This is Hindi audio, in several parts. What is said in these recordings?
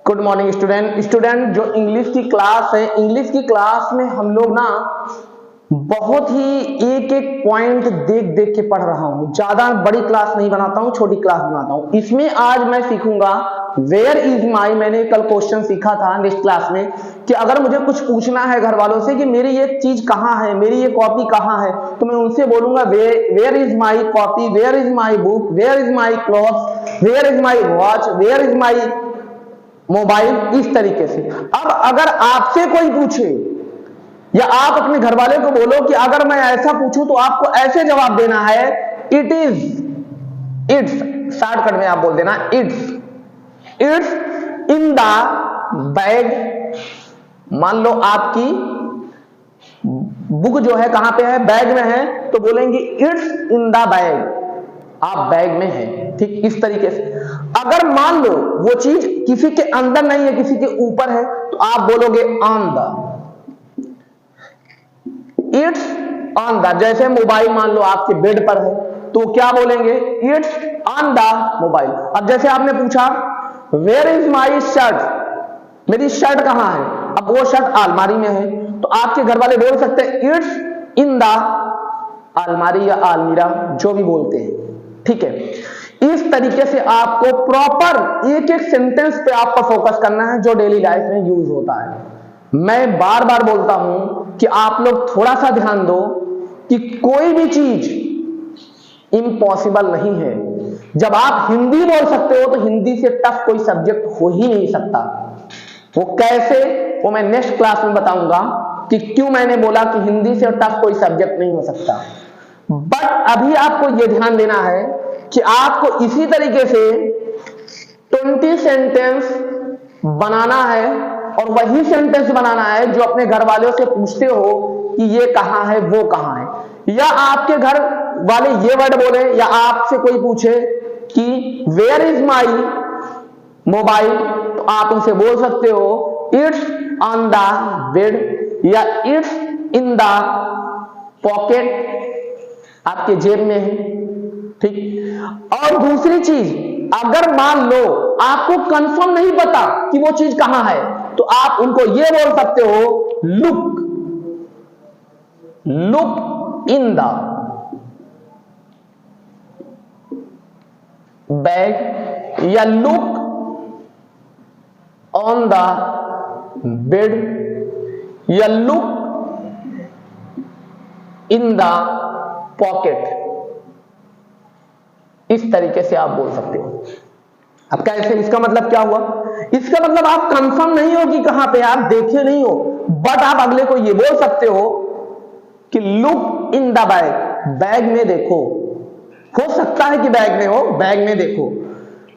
गुड मॉर्निंग स्टूडेंट जो इंग्लिश की क्लास है, इंग्लिश की क्लास में हम लोग ना बहुत ही एक एक पॉइंट देख देख के पढ़ रहा हूं। ज्यादा बड़ी क्लास नहीं बनाता हूं, छोटी क्लास बनाता हूं। इसमें आज मैं सीखूंगा वेयर इज माई। मैंने कल क्वेश्चन सीखा था नेक्स्ट क्लास में कि अगर मुझे कुछ पूछना है घर वालों से कि मेरी ये चीज कहाँ है, मेरी ये कॉपी कहाँ है, तो मैं उनसे बोलूंगा where is my copy, where is my book, where is my cloth, where is my watch, where is my mobile, इस तरीके से। अब अगर आपसे कोई पूछे या आप अपने घर वाले को बोलो कि अगर मैं ऐसा पूछूं तो आपको ऐसे जवाब देना है, इट इज, इट्स, शॉर्टकट में आप बोल देना इट्स इन द बैग। मान लो आपकी बुक जो है कहां पे है, बैग में है, तो बोलेंगे इट्स इन द बैग, आप बैग में हैं। ठीक इस तरीके से। अगर मान लो वो चीज किसी के अंदर नहीं है, किसी के ऊपर है, तो आप बोलोगे on the, it's on the. जैसे मोबाइल मान लो आपके बेड पर है, तो क्या बोलेंगे, इट्स ऑन द मोबाइल। अब जैसे आपने पूछा वेयर इज माई शर्ट, मेरी शर्ट कहां है, अब वो शर्ट अलमारी में है, तो आपके घर वाले बोल सकते हैं इट्स इन द अलमारी या अलमीरा, जो भी बोलते हैं। ठीक है, इस तरीके से आपको प्रॉपर एक एक सेंटेंस पे आपको फोकस करना है जो डेली लाइफ में यूज होता है। मैं बार बार बोलता हूं कि आप लोग थोड़ा सा ध्यान दो कि कोई भी चीज इम्पॉसिबल नहीं है। जब आप हिंदी बोल सकते हो तो हिंदी से टफ कोई सब्जेक्ट हो ही नहीं सकता। वो कैसे, वो मैं नेक्स्ट क्लास में बताऊंगा कि क्यों मैंने बोला कि हिंदी से टफ कोई सब्जेक्ट नहीं हो सकता। बट अभी आपको यह ध्यान देना है कि आपको इसी तरीके से 20 सेंटेंस बनाना है, और वही सेंटेंस बनाना है जो अपने घर वालों से पूछते हो कि ये कहां है, वो कहां है। या आपके घर वाले ये वर्ड बोले, या आपसे कोई पूछे कि वेयर इज माई मोबाइल, तो आप उनसे बोल सकते हो इट्स ऑन द बेड, या इट्स इन द पॉकेट, आपके जेब में है। ठीक। और दूसरी चीज, अगर मान लो आपको कंफर्म नहीं पता कि वो चीज कहां है, तो आप उनको ये बोल सकते हो लुक इन द बैग, या लुक ऑन द बेड, या लुक इन द पॉकेट। इस तरीके से आप बोल सकते हो। अब कैसे, इसका मतलब क्या हुआ, इसका मतलब आप कंफर्म नहीं हो कि कहां पे, आप देखे नहीं हो, बट आप अगले को ये बोल सकते हो कि look in the bag, bag में देखो। हो सकता है कि बैग में हो, बैग में देखो।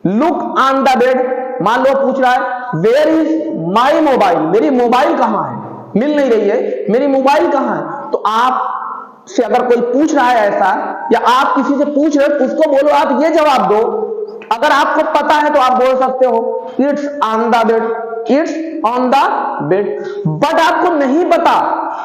लुक ऑन द बेड, मान लो पूछ रहा है वेयर इज माई मोबाइल, मेरी मोबाइल कहां है, मिल नहीं रही है, मेरी मोबाइल कहां है, तो आप से अगर कोई पूछ रहा है ऐसा, या आप किसी से पूछ रहे हो, उसको बोलो, आप ये जवाब दो। अगर आपको पता है तो आप बोल सकते हो it's on the bed, it's on the bed. But आपको नहीं पता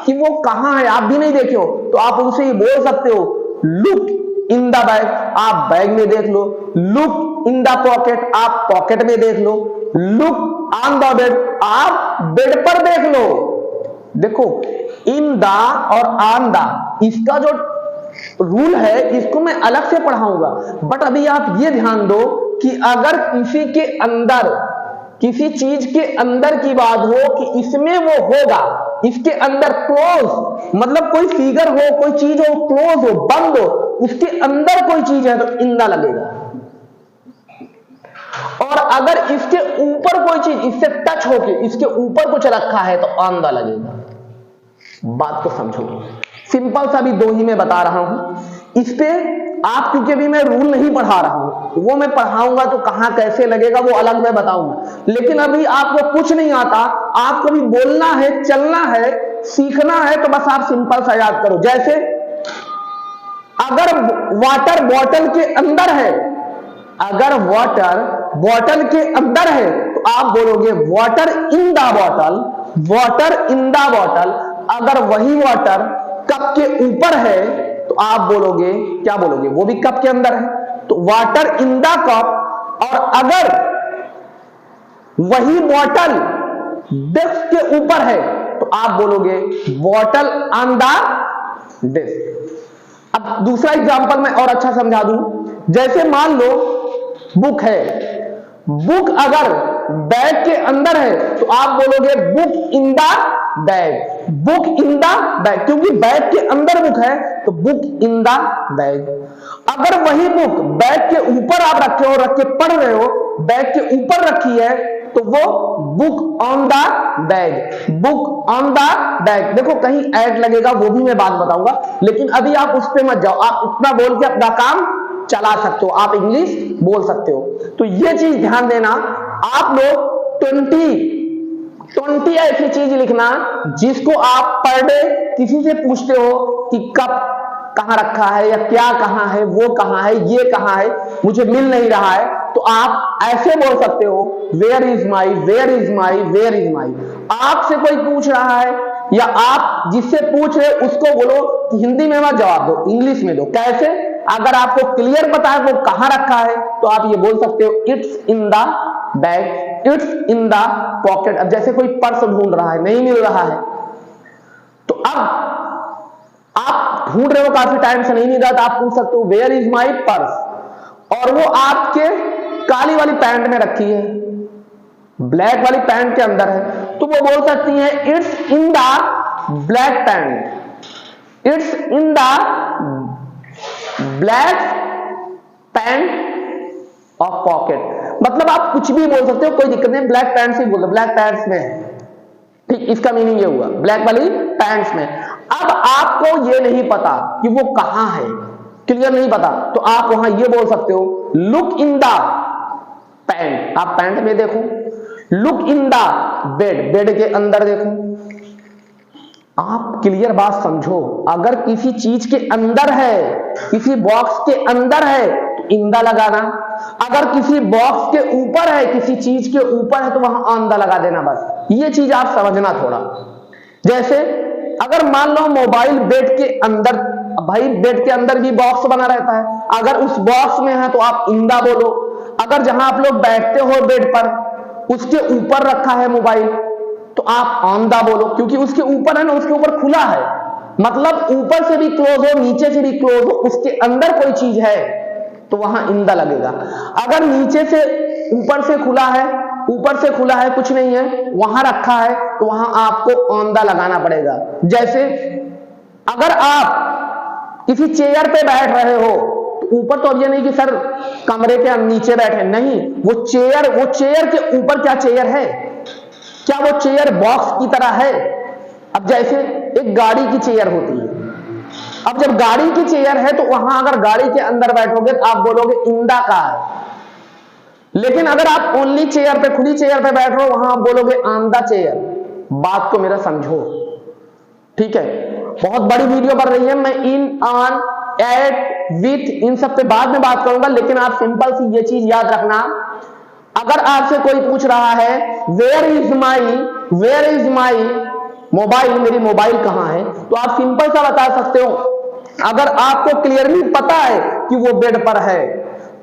कि वो कहां है, आप भी नहीं देखे हो, तो आप उनसे ये बोल सकते हो लुक इन द बैग, आप बैग में देख लो। लुक इन द पॉकेट, आप पॉकेट में देख लो। लुक ऑन द बेड, आप बेड पर देख लो। देखो, इन द और ऑन द, इसका जो रूल है इसको मैं अलग से पढ़ाऊंगा। बट अभी आप ये ध्यान दो कि अगर किसी के अंदर, किसी चीज के अंदर की बात हो कि इसमें वो होगा, इसके अंदर क्लोज, मतलब कोई फिगर हो, कोई चीज हो, क्लोज हो, बंद हो, उसके अंदर कोई चीज है, तो इन द लगेगा। और अगर इसके ऊपर कोई चीज, इससे टच होके इसके ऊपर कुछ रखा है, तो ऑन द लगेगा। बात को समझो, सिंपल सा भी दो ही मैं बता रहा हूं। इस पे आप, क्योंकि अभी मैं रूल नहीं पढ़ा रहा हूं, वो मैं पढ़ाऊंगा तो कहां कैसे लगेगा वो अलग मैं बताऊंगा। लेकिन अभी आपको कुछ नहीं आता, आपको भी बोलना है, चलना है, सीखना है, तो बस आप सिंपल सा याद करो। जैसे अगर वाटर बॉटल के अंदर है, अगर वाटर बॉटल के अंदर है, तो आप बोलोगे water in the bottle, water in the bottle. अगर वही वाटर कप के ऊपर है, तो आप बोलोगे, क्या बोलोगे, वो भी कप के अंदर है, तो वाटर इन द कप। और अगर वही बॉटल डेस्क के ऊपर है तो आप बोलोगे बॉटल ऑन द डेस्क। अब दूसरा एग्जांपल मैं और अच्छा समझा दूं, जैसे मान लो बुक है, बुक अगर बैग के अंदर है तो आप बोलोगे book in the bag, book in the bag, क्योंकि बैग के अंदर बुक है तो बुक इन द बैग। अगर वही बुक बैग के ऊपर आप रखे हो, रख के पढ़ रहे हो, बैग के ऊपर रखी है तो वो book on the bag, book on the bag. देखो कहीं ऐड लगेगा वो भी मैं बात बताऊंगा, लेकिन अभी आप उस पे मत जाओ, आप इतना बोल के अपना काम चला सकते हो, आप इंग्लिश बोल सकते हो। तो ये चीज ध्यान देना, आप लोग 20 ऐसी चीज लिखना जिसको आप पर डे किसी से पूछते हो कि कब कहां रखा है या क्या कहां है, वो कहां है, ये कहां है, मुझे मिल नहीं रहा है, तो आप ऐसे बोल सकते हो where is my, where is my, where is my. आपसे कोई पूछ रहा है या आप जिससे पूछ रहे उसको बोलो कि हिंदी में मत जवाब दो, इंग्लिश में दो। कैसे? अगर आपको क्लियर पता है वो कहां रखा है तो आप ये बोल सकते हो it's in the bag, it's in the pocket. अब जैसे कोई पर्स ढूंढ रहा है, नहीं मिल रहा है, तो अब आप ढूंढ रहे हो काफी टाइम से नहीं मिल रहा, तो आप पूछ सकते हो वेयर इज माई पर्स, और वो आपके काली वाली पैंट में रखी है, ब्लैक वाली पैंट के अंदर है, तो वो बोल सकती है it's in the black pant, it's in the black pant of pocket. मतलब आप कुछ भी बोल सकते हो, कोई दिक्कत नहीं, ब्लैक पैंट से बोलो, ब्लैक पैंट्स में है, ठीक, इसका मीनिंग ये हुआ ब्लैक वाली पैंट्स में। अब आपको ये नहीं पता कि वो कहां है, क्लियर नहीं पता, तो आप वहां ये बोल सकते हो लुक इन द पैंट, आप पैंट में देखो, look in the bed, bed के अंदर देखो। आप क्लियर बात समझो, अगर किसी चीज के अंदर है, किसी बॉक्स के अंदर है तो इन द लगाना, अगर किसी बॉक्स के ऊपर है, किसी चीज के ऊपर है तो वहां ऑन द लगा देना। बस ये चीज आप समझना थोड़ा। जैसे अगर मान लो मोबाइल बेड के अंदर, भाई बेड के अंदर भी बॉक्स बना रहता है, अगर उस बॉक्स में है तो आप इन द बोलो। अगर जहां आप लोग बैठते हो बेड पर, उसके ऊपर रखा है मोबाइल तो आप ऑन द बोलो, क्योंकि उसके ऊपर है ना, उसके ऊपर खुला है, मतलब ऊपर से भी क्लोज हो, नीचे से भी क्लोज हो, उसके अंदर कोई चीज है तो वहां इन द लगेगा। अगर नीचे से ऊपर से खुला है, ऊपर से खुला है, कुछ नहीं है, वहां रखा है तो वहां आपको ऑन द लगाना पड़ेगा। जैसे अगर आप किसी चेयर पे बैठ रहे हो तो ऊपर तो अब ये नहीं कि सर कमरे के नीचे बैठे, नहीं, वो चेयर के ऊपर क्या चेयर है, क्या वो चेयर बॉक्स की तरह है? अब जैसे एक गाड़ी की चेयर होती है, अब जब गाड़ी की चेयर है तो वहां अगर गाड़ी के अंदर बैठोगे तो आप बोलोगे इन द कार, लेकिन अगर आप ओनली चेयर पे, खुली चेयर पे बैठ रहे हो, वहां आप बोलोगे ऑन द चेयर। बात को मेरा समझो, ठीक है। बहुत बड़ी वीडियो बन रही है, मैं इन, ऑन, एट, विथ, इन सब पे बाद में बात करूंगा, लेकिन आप सिंपल सी ये चीज याद रखना, अगर आपसे कोई पूछ रहा है वेयर इज माई मोबाइल, मेरी मोबाइल कहां है, तो आप सिंपल सा बता सकते हो। अगर आपको क्लियरली पता है कि वो बेड पर है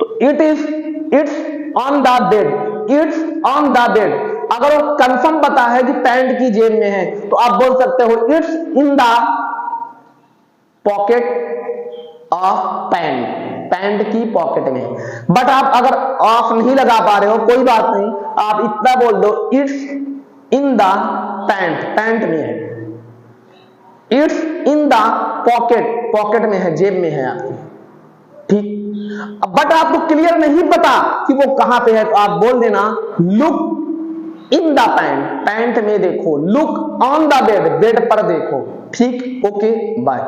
तो it's on the bed, it's on the bed. अगर वो कंफर्म पता है कि पैंट की जेब में है तो आप बोल सकते हो it's in the pocket of pant, pant की पॉकेट में। बट आप अगर ऑफ नहीं लगा पा रहे हो, कोई बात नहीं, आप इतना बोल दो it's in the pant, pant में है, it's in the pocket, pocket में है, जेब में है आपकी, ठीक। बट आपको क्लियर नहीं पता कि वो कहां पे है तो आप बोल देना look in the pant, pant में देखो, look on the bed, bed पर देखो, ठीक। Okay, bye.